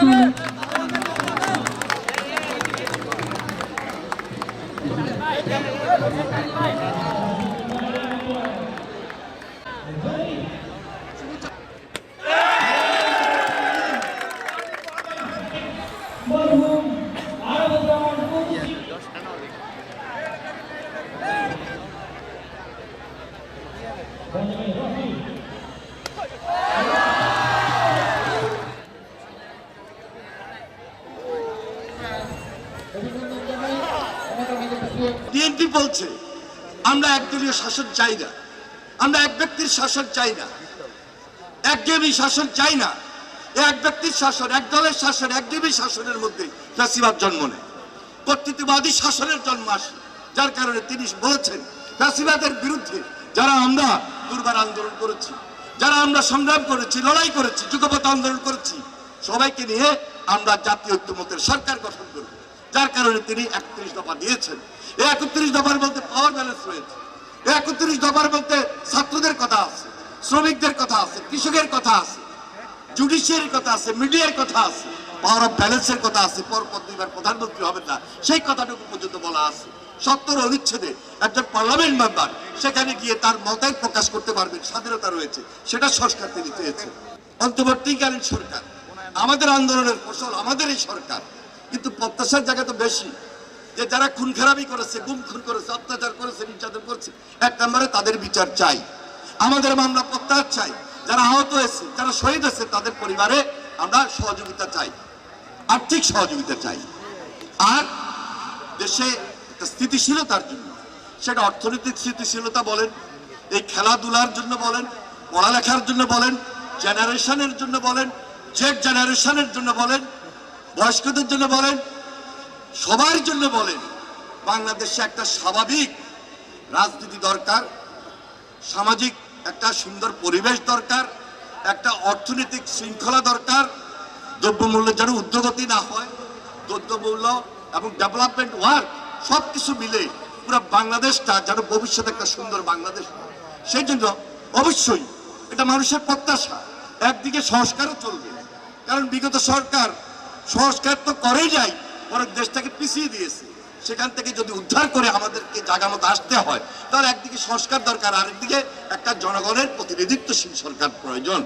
সামনে। বিএনপি বলছে আমরা একদলীয় শাসন চাই না, আমরা এক ব্যক্তির শাসন চাই না, একঘেয়েমি শাসন চাই না। এক ব্যক্তির শাসন, এক দলের শাসন, একঘেয়েমি শাসনের মধ্যে ফ্যাসিবাদ জন্ম নেয়, কর্তৃত্ববাদী শাসনের জন্ম আসে। যার কারণে তিনি বলেছেন ফ্যাসিবাদের বিরুদ্ধে যারা আমরা দুর্বার আন্দোলন করেছি, যারা আমরা সংগ্রাম করেছি, লড়াই করেছি, যুগপৎ আন্দোলন করেছি, সবাইকে নিয়ে আমরা জাতীয় ঐক্যমত্যের সরকার গঠন করব। যার কারণে তিনি 31 দফা দিয়েছেন। এই 31 দফার বলতে পাওয়ার ব্যালেন্স রয়েছে, এই 31 দফার বলতে ছাত্রদের কথা আছে, শ্রমিকদের কথা আছে, কৃষকের কথা আছে, জুডিশিয়ারির কথা আছে, মিডিয়ার কথা আছে, পাওয়ার অফ ব্যালেন্সের কথা আছে, পরপর দুইবার প্রধানমন্ত্রী হবেন না সেই কথাটুকু পর্যন্ত বলা আছে। 70 অনুচ্ছেদে একজন পার্লামেন্ট মেম্বার সেখানে গিয়ে তার মতামত প্রকাশ করতে পারবেন, স্বাধীনতা রয়েছে, সেটা সংস্কার তিনি চেয়েছেন। অন্তর্বর্তীকালীন সরকার, আমাদের আন্দোলনের ফসল আমাদের এই সরকার, কিন্তু প্রত্যাশার জায়গা তো বেশি যে যারা খুন খারাপি করেছে, গুম খুন করেছে, অত্যাচার করেছে, নির্যাতন করেছে, এক নম্বরে তাদের বিচার চাই, আমাদের মামলা প্রত্যাহার চাই, যারা আহত হয়েছে, যারা শহীদ হয়েছে তাদের পরিবারে আমরা সহযোগিতা চাই, আর্থিক সহযোগিতা চাই। আর দেশে স্থিতিশীলতার জন্য, সেটা অর্থনৈতিক স্থিতিশীলতা বলেন, এই খেলাধুলার জন্য বলেন, পড়ালেখার জন্য বলেন, জেনারেশনের জন্য বলেন, জেড জেনারেশনের জন্য বলেন, বয়স্কদের জন্য বলেন, সবার জন্য বলেন, বাংলাদেশে একটা স্বাভাবিক রাজনীতি দরকার, সামাজিক একটা সুন্দর পরিবেশ দরকার, একটা অর্থনৈতিক শৃঙ্খলা দরকার, দ্রব্যমূল্য যেন ঊর্ধ্বগতি না হয়, দ্রব্যমূল্য এবং ডেভেলপমেন্ট ওয়ার্ক সবকিছু মিলে পুরো বাংলাদেশটা যেন ভবিষ্যতে একটা সুন্দর বাংলাদেশ হয়। সেই জন্য অবশ্যই এটা মানুষের প্রত্যাশা। একদিকে সংস্কারও চলবে, কারণ বিগত সরকার সংস্কার তো করেই যায়, বরং দেশটাকে পিছিয়ে দিয়েছে। সেখান থেকে যদি উদ্ধার করে আমাদেরকে জায়গা মতো আসতে হয়, তাহলে একদিকে সংস্কার দরকার, আরেকদিকে একটা জনগণের প্রতিনিধিত্বশীল সরকার প্রয়োজন।